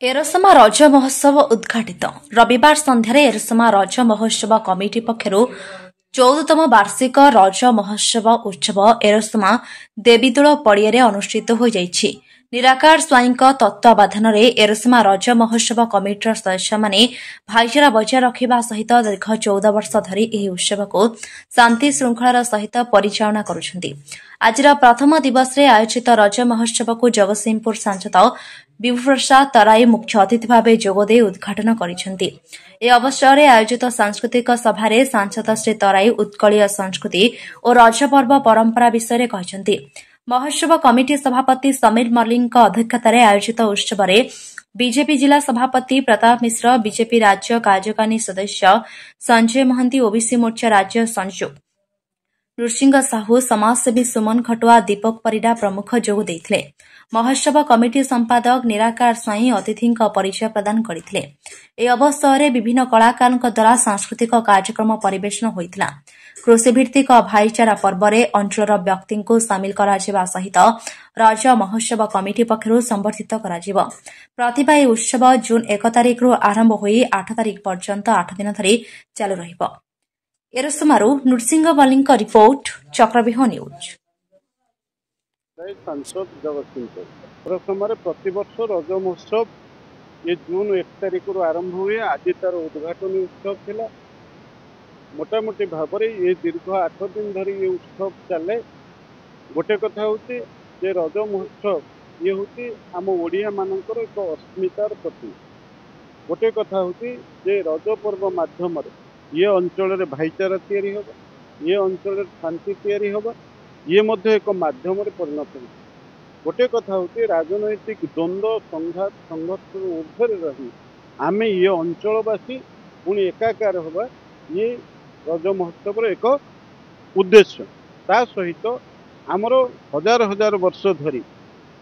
एरसमा रज महोत्सव उद्घाटित रविवार संध्यार एरसमा रज महोत्सव कमिटी पक्षर 14तम वार्षिक रज महोत्सव उत्सव एरसमा देवीदोल पड़िया अनुष्ठित हो जाइछि। निराकार स्वाईं तत्वावधान एरसमा रज महोत्सव कमिटर सदस्य माने भाईचारा बजाय रखा सहित दीर्घ 14 वर्ष धरी यह उत्सव को शांति श्रृंखलार सहित परिचालना करुछन्ति। आज प्रथम दिवस रे आयोजित रज महोत्सव को जगतसिंहपुर सांसद विभु प्रसाद तराई मुख्य अतिथि भाव जोगदे उद्घाटन करिसेंति। ए अवसर में आयोजित सांस्कृतिक सभारे सांसद श्री तराई उत्कलीय संस्कृति और रज पर्व परंपरा विषय कहते। महोत्सव कमिटी सभापति समीर मल्लिक अध्यक्षतार आयोजित उत्सव में बीजेपी जिला सभापति प्रताप मिश्र, बीजेपी राज्य कार्यकारिणी सदस्य संजय महांती, ओबीसी मोर्चा राज्य संयोजक नृसिंह साहू, समाजसेवी सुमन खटुआ, दीपक परिडा प्रमुख जोग देथिले। महोत्सव कमिटी संपादक निराकार स्वाई अतिथि परिचय प्रदान करथिले। ए अवसर में विभिन्न कलाकार द्वारा सांस्कृतिक कार्यक्रम परिवेषण होइतिला। कृषिभित्तिक भाईचारा पर्व में अंचल व्यक्ति को सामिल करा सहित रज महोत्सव कमिटी पक्षर संबर्धित करा। प्रतिभा उत्सव जून 1 तारिख आरंभ होई 8 तारिख पर्यंत 8 दिन धरी चालू रहिबो। एरसमारू नृसिंह मल्लिक रिपोर्ट, चक्रव्यूह न्यूज। सांसद जगतसिंहपुर प्रथम प्रतिवर्ष रज महोत्सव ये जून 1 तारिख आरंभ हुए। आज तार उद्घाटन उत्सव थिला। मोटामोटी भाव में ये दीर्घ 8 दिन धरी ये उत्सव चले। गोटे कथा होती जे रज महोत्सव ये होती आम ओडिया मानकर एक अस्मितार प्रतीक। गोटे कथा होती जे रज पर्व माध्यम ये अंचल भाईचारा तैयारी होगा, ये अंचल शांति तैयारी होगा, ये मध्य एक माध्यम परिणत हो। गोटे कथा होती राजनैतिक द्वंद्व संघात संघर्ष ऊर्धरे रही आमे ये अंचलवासी पुणी एकाकार होगा, ये रज महोत्सव एक उद्देश्य। ता सहित आमर हजार हजार वर्ष धरी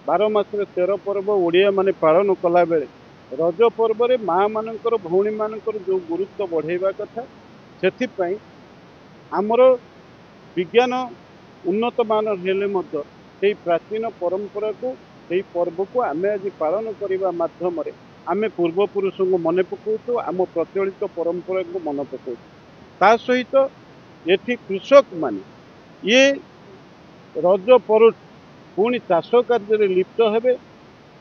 12 मास 13 पर्व ओडिया माने पालन कला बेले रज पर्व रे माँ मानकर भौणी मानकर जो गुरुत्व बढ़ेवा कथा से आमर विज्ञान उन्नत मान हेले प्राचीन परंपरा को पर्व को आम आज पालन करने मध्यम आम पूर्वपुरुष को मन पकाऊ, आम प्रचलित परंपरा को मन पकाऊ। ता सहित ये कृषक माने ये रज पर पुणी चाष कार्य लिप्त हेबे।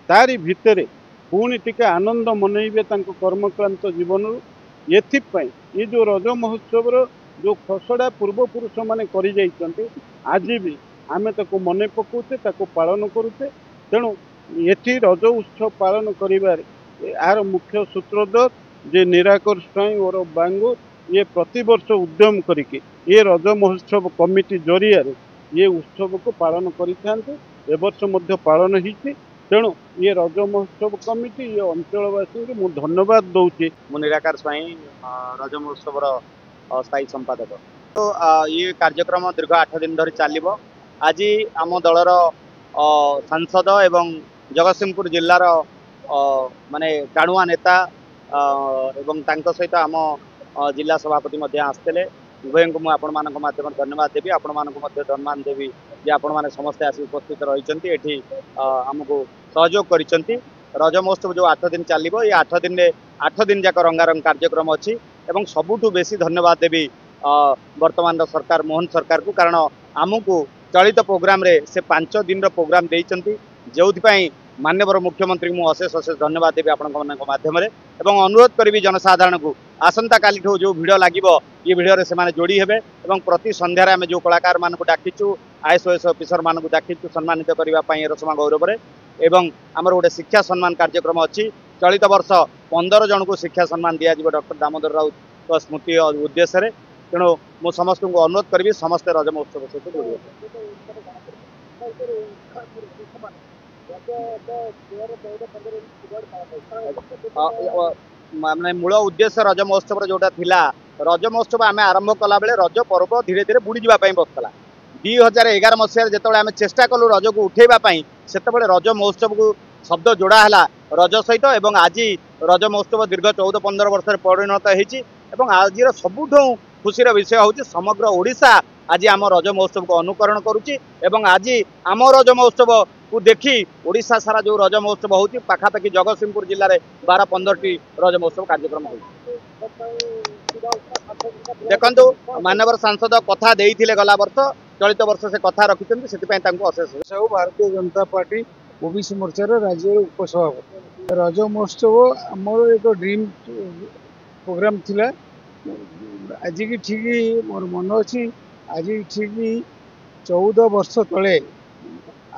तारी भितर पुणी टिके आनंद मनइबे तांको कर्मक्रांत जीवन। एथिपाई ये जो रज महोत्सव जो खसड़ा पूर्वपुरुष माने करि जाइछन्ते आज भी आमे ताको मने पकाउते, ताको पालन करुते। तेणु एठी रज उत्सव पालन करिबार यार मुख्य सूत्रधर जे निराकर स्वाई और बांगो ये प्रतिवर्ष उद्यम करिके ये रज महोत्सव कमिटी जरिया ये उत्सव को पालन करिथान्ते। ए वर्ष मध्य पालन होइछि। तेणु ये रज महोत्सव कमिटी ये अंचलवासी को धन्यवाद दौची। मु निराकार स्वाई रज महोत्सव स्थायी संपादक। तो ये कार्यक्रम दीर्घ 8 दिन धरी चलो। आज आम दलर सांसद एवं जगतसिंहपुर जिलार माने टाणुआ नेता एवं तांको सहित आम जिला सभापति आसते। उभय को आपण माध्यम धन्यवाद देवी, आपण मानक धन्यवाद देवी जे आपण मैंने समस्ते आस उपस्थित रही आमको सहयोग करिसेंती। रज महोत्सव जो 8 दिन चलो, ये 8 दिन जाक रंगारंग कार्यक्रम अच्छी। एवं सबुठू बेसी धन्यवाद देवी वर्तमान सरकार मोहन सरकार को, कारण आमको चलित प्रोग्राम रे से 5 दिन प्रोग्राम देइचंती, जो माननीय मुख्यमंत्री को अशेष अशेष धन्यवाद देवी आपण माध्यम। एवं अनुरोध करी जनसाधारण को आसंता काली जो भिड़ लगे ये भिड़े से जोड़ी हेबे। एवं प्रति संध्यार आम जो कलाकार मान डाकिचु, IAS ऑफिसर मान डाकिचु सम्मानित करने एरसमा गौरव रे। एवं आमर गोटे शिक्षा सम्मान कार्यक्रम अच्छी। चलित वर्ष 15 जन को शिक्षा सम्मान दिया डॉक्टर दामोदर राउत स्मृति उद्देश्य। तेणु मु समस्त को अनुरोध करी समस्ते रज महोत्सव सहित जोड़ी। माने मूल उद्देश्य रज महोत्सव जोटा थिला, रज महोत्सव आम आरंभ कला बेले रज पर्व धीरे धीरे बुड़ी जावाई बसला। 2011 मसीह जो आम चेष्टा कलु रज को उठेबाई से रज महोत्सव को शब्द जोड़ा है रज सहित। एवं आज रज महोत्सव दीर्घ 14-15 वर्ष परिणत होती। आज सबुठ खुशीर विषय हूँ समग्र ओडिशा आज आम रज महोत्सव को अनुकरण करुच्ची आज आम रज महोत्सव को देखी ओडिशा सारा जो रज महोत्सव होती पाखापाखि जगतसिंहपुर जिले में 12-15 रज महोत्सव कार्यक्रम हो देखु मानवर सांसद कथा देइथिले गला वर्ष चलित वर्ष से कथा रखिछन्ति सेतिपय तांको अशेष सब भारतीय जनता पार्टी ओबीसी मोर्चार राज्य उपसभापति रज महोत्सव आमर एक ड्रीम प्रोग्राम थिला आज की ठीक मोर मन अच्छी आज ठीक 14 वर्ष तले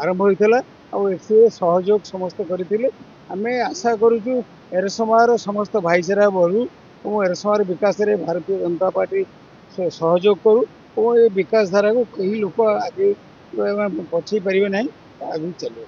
आरंभ होता ए सहयोग समस्त करते आम आशा करुचु एरसमार समस्त भाईचारा बढ़ू और एरसमार विकास रे भारतीय जनता पार्टी सहयोग करू और ये विकास धारा को कई लोग आगे पछई पारे ना आगे चलो।